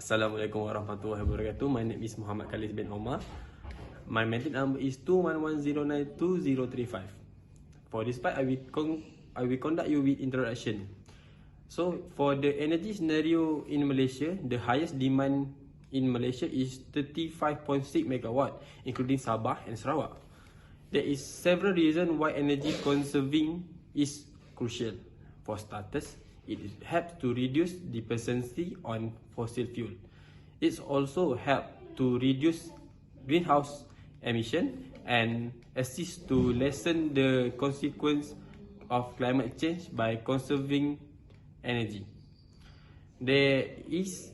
Assalamualaikum warahmatullahi wabarakatuh. My name is Muhammad Khalis bin Omar. My mental number is 21109235. For this part, I will conduct you with introduction. So, for the energy scenario in Malaysia, the highest demand in Malaysia is 35.6 megawatt, including Sabah and Sarawak. There is several reasons why energy conserving is crucial. For starters, it helps to reduce dependency on fossil fuel. It also helps to reduce greenhouse emission and assist to lessen the consequence of climate change by conserving energy. There is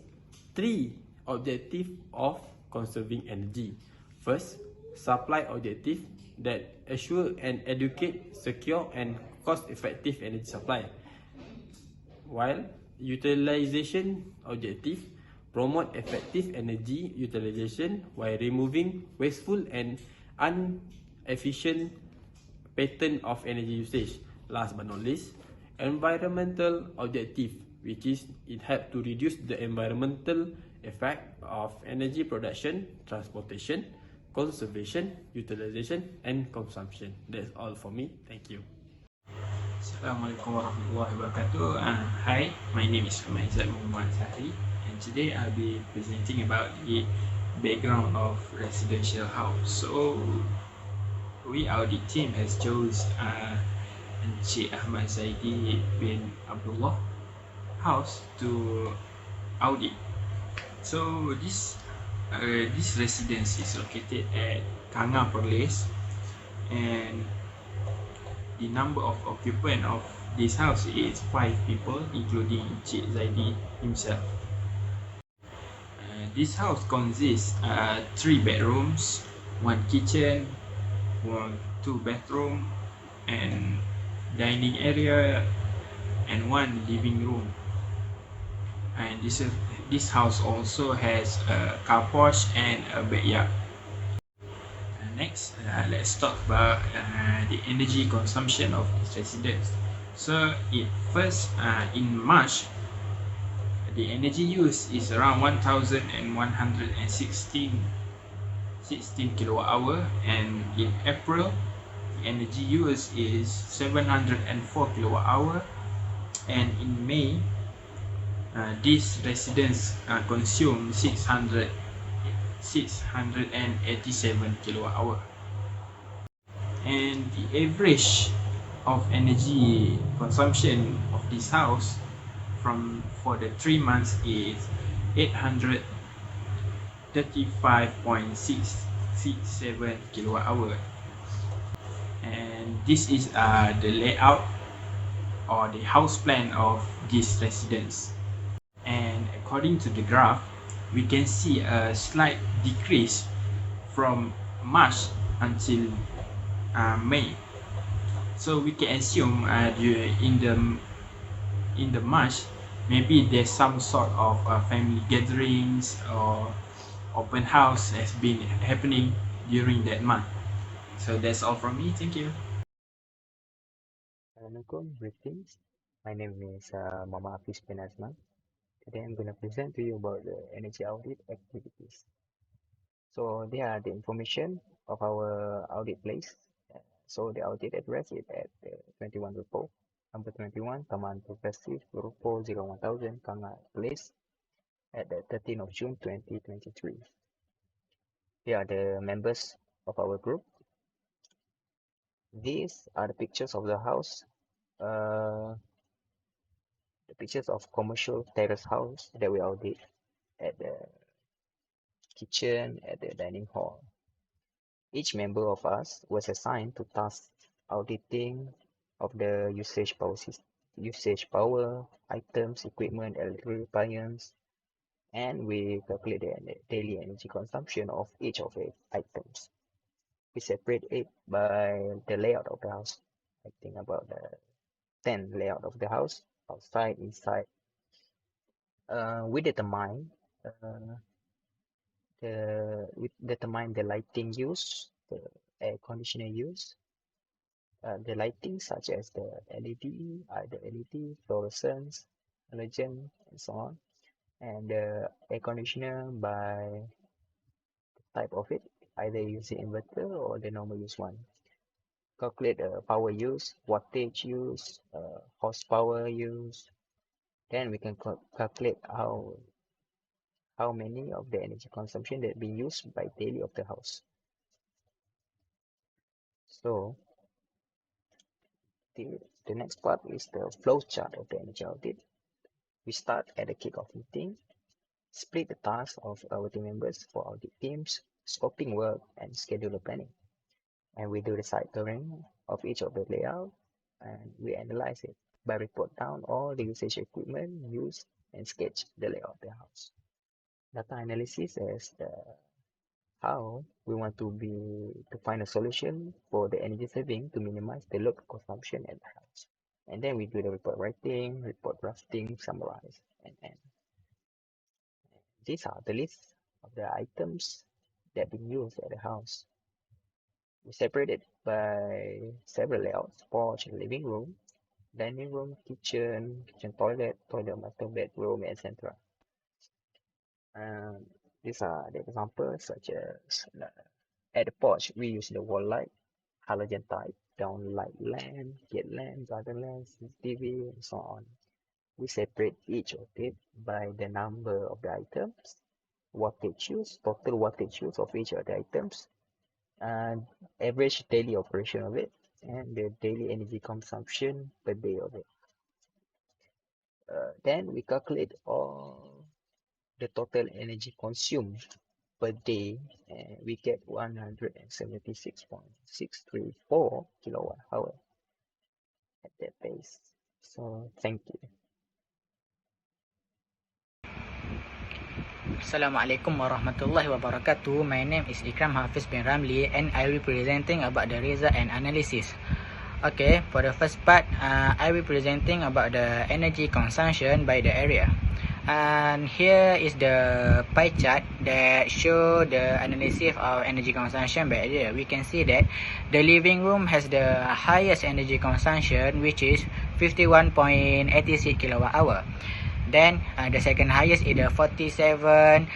three objectives of conserving energy. First, supply objective that assure and educate secure and cost-effective energy supply. While utilization objective promote effective energy utilization while removing wasteful and inefficient pattern of energy usage. Last but not least, environmental objective, which is it helps to reduce the environmental effect of energy production, transportation, conservation, utilization, and consumption. That's all for me. Thank you. Assalamualaikum warahmatullahi wabarakatuh. Hi, my name is Maizat Muhammad Sahri, and today I'll be presenting about the background of residential house. So, we audit team has chose Encik Ahmad Zaidi bin Abdullah house to audit. So this residence is located at Kanga Perlis, and the number of occupant of this house is 5 people, including Encik Zaidi himself. This house consists 3 bedrooms, 1 kitchen, 2 bathroom, and dining area, and 1 living room. And this house also has a car porch and a backyard. Next, let's talk about the energy consumption of this residence. So, in March, the energy use is around 1,116 kilowatt hour, and in April, the energy use is 704 kilowatt hour, and in May, this residence consume 687 kilowatt hour, and the average of energy consumption of this house for the 3 months is 835.667 kilowatt hour. And this is the layout or the house plan of this residence. And according to the graph, we can see a slight decrease from March until May. So we can assume in the March, maybe there's some sort of family gatherings or open house has been happening during that month. So that's all from me. Thank you. Assalamualaikum, greetings. My name is Mama Hafiz bin Azman. Today I'm going to present to you about the energy audit activities. So there are the information of our audit place. So the audit address is at 21 Rupo, number 21, Taman Progressive, Rupo 01000, Kanga Place, at the 13th of June 2023. Here are the members of our group. These are the pictures of the house. The pictures of commercial terrace house that we audit at the kitchen, at the dining hall. Each member of us was assigned to task auditing of the usage power, items, equipment, electrical appliances, and we calculate the daily energy consumption of each of the items. We separate it by the layout of the house. I think about the 10 layout of the house, outside, inside. We determine the lighting use, the air conditioner use, the lighting such as the LED, fluorescence, halogen, and so on. And the air conditioner by type of it, either using inverter or the normal use one. Calculate power use, wattage use, horsepower use. Then we can calculate how many of the energy consumption that being used by daily of the house. So the next part is the flow chart of the energy audit. We start at the kick-off meeting, split the tasks of our team members for audit teams, scoping work, and schedule planning. And we do the site touring of each of the layout, and we analyze it by report down all the usage equipment used and sketch the layout of the house. Data analysis is how we want to find a solution for the energy saving to minimize the load consumption at the house. And then we do the report writing, report drafting, summarize, and end. These are the list of the items that being used at the house. We separate it by several layouts: porch, living room, dining room, kitchen toilet, master bedroom, etc. These are the examples, such as at the porch, we use the wall light, halogen type, downlight lamp, gate lamp, garden lamp, TV, and so on. We separate each of it by the number of the items, wattage use, total wattage use of each of the items, and average daily operation of it, and the daily energy consumption per day of it. Then we calculate all the total energy consumed per day, and we get 176.634 kilowatt hour at that base. So thank you. Assalamualaikum warahmatullahi wabarakatuh. My name is Ikram Hafiz bin Ramli, and I will be presenting about the result and analysis. Okay, for the first part, I will be presenting about the energy consumption by the area. And here is the pie chart that show the analysis of energy consumption by area. We can see that the living room has the highest energy consumption, which is 51.86 kilowatt hour. Then the second highest is the 47.55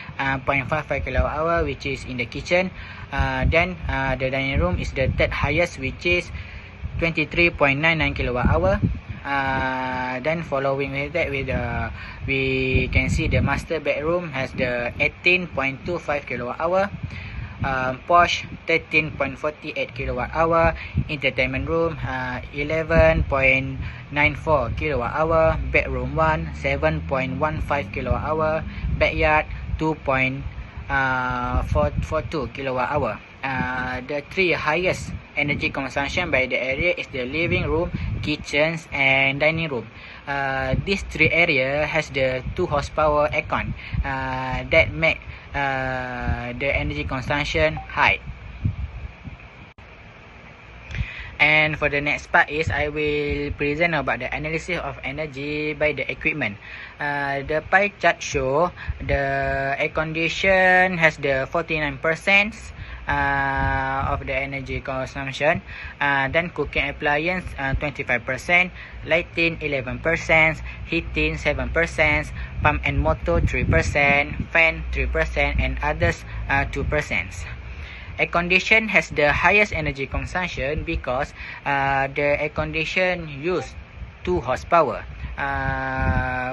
kilowatt hour, which is in the kitchen. Then the dining room is the third highest, which is 23.99 kilowatt hour. Then following with that, we can see the master bedroom has the 18.25 kilowatt hour. Porch 13.48 kilowatt hour. Entertainment room 11.94 kilowatt hour. Bedroom 1 7.15 kilowatt hour. Backyard 2.42 kilowatt hour. The three highest energy consumption by the area is the living room, kitchens, and dining room. These three area has the 2 horsepower aircon that make the energy consumption high. And for the next part is I will present about the analysis of energy by the equipment. The pie chart show the air condition has the 49% of the energy consumption. Then cooking appliance 25%, lighting 11%, heating 7%, pump and motor 3%, fan 3%, and others 2%. Air condition has the highest energy consumption because the air condition use 2 horsepower.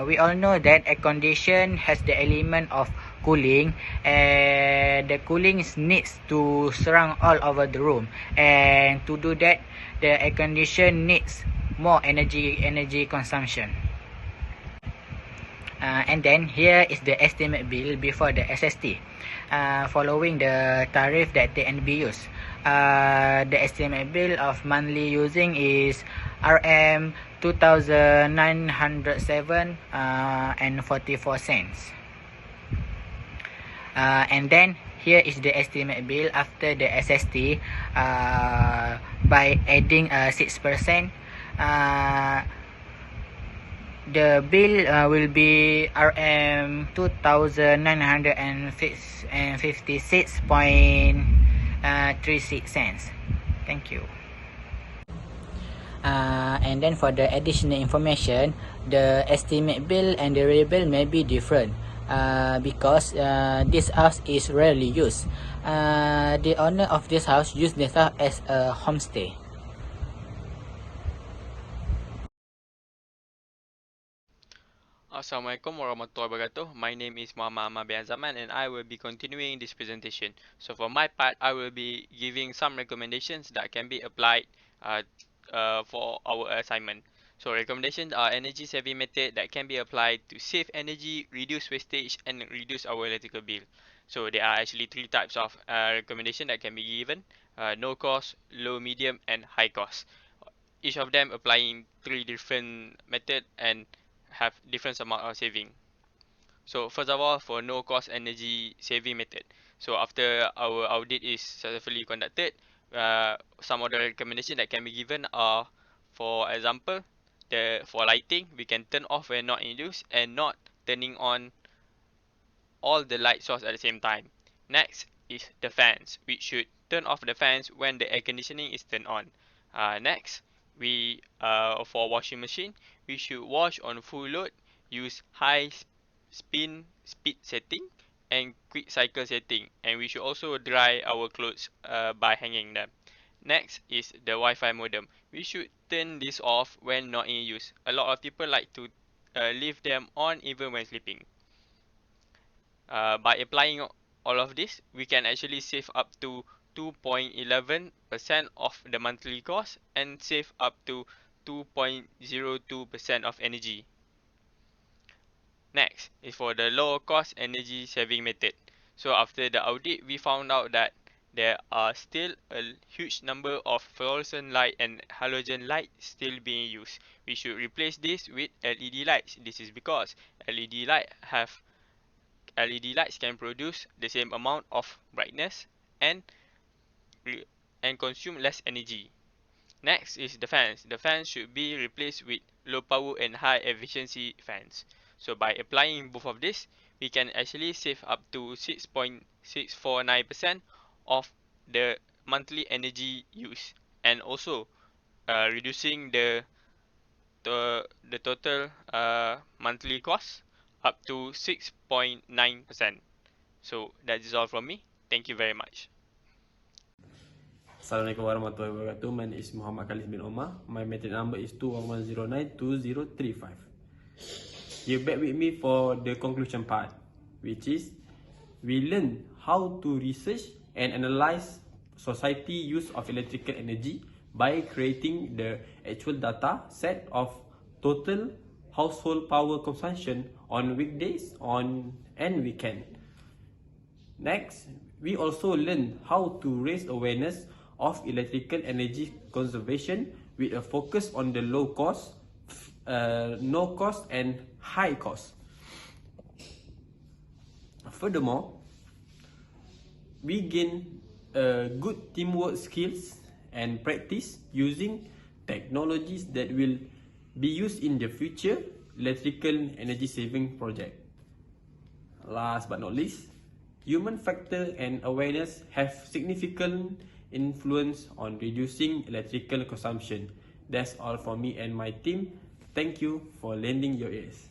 We all know that air condition has the element of cooling, and the cooling needs to surround all over the room, and to do that the air condition needs more energy consumption. And then here is the estimate bill before the SST. Following the tariff that TNB use, the estimate bill of monthly using is RM 2,907 and 44 cents. And then here is the estimate bill after the SST by adding 6%. The bill will be RM 2,956.36 cents. Thank you. And then for the additional information, the estimate bill and the real bill may be different. because this house is rarely used. The owner of this house used this house as a homestay. Assalamualaikum warahmatullahi wabarakatuh. My name is Muhammad Ahmad bin Zaman and I will be continuing this presentation. So for my part, I will be giving some recommendations that can be applied for our assignment. So recommendations are energy saving method that can be applied to save energy, reduce wastage and reduce our electrical bill. So there are actually three types of recommendation that can be given: no cost, low, medium and high cost. Each of them applying three different method and have different amount of saving. So first of all, for no cost energy saving method. So after our audit is successfully conducted, some of the recommendation that can be given are, for example, for lighting, we can turn off when not in use and not turning on all the light source at the same time. Next is the fans. We should turn off the fans when the air conditioning is turned on. Next, for washing machine, we should wash on full load, use high speed setting and quick cycle setting, and we should also dry our clothes by hanging them. Next is the Wi-Fi modem. We should turn this off when not in use. A lot of people like to leave them on even when sleeping. By applying all of this, we can actually save up to 2.11% of the monthly cost and save up to 2.02% of energy. Next is for the low cost energy saving method. So after the audit, we found out that there are still a huge number of fluorescent light and halogen light still being used. We should replace this with LED lights. This is because LED lights can produce the same amount of brightness and consume less energy. Next is the fans. The fans should be replaced with low power and high efficiency fans. So by applying both of this, we can actually save up to 6.649% of the monthly energy use, and also reducing the total monthly cost up to 6.9%. So that is all from me. Thank you very much. Assalamualaikum warahmatullahi wabarakatuh. My name is Muhammad Khalid bin Omar. My metric number is 211092035. You're back with me for the conclusion part, which is we learn how to research and analyze society use of electrical energy by creating the actual data set of total household power consumption on weekdays and weekend. Next, we also learn how to raise awareness of electrical energy conservation with a focus on the low cost, no cost and high cost. Furthermore, we gain good teamwork skills and practice using technologies that will be used in the future electrical energy saving project. Last but not least, human factor and awareness have significant influence on reducing electrical consumption. That's all from me and my team. Thank you for lending your ears.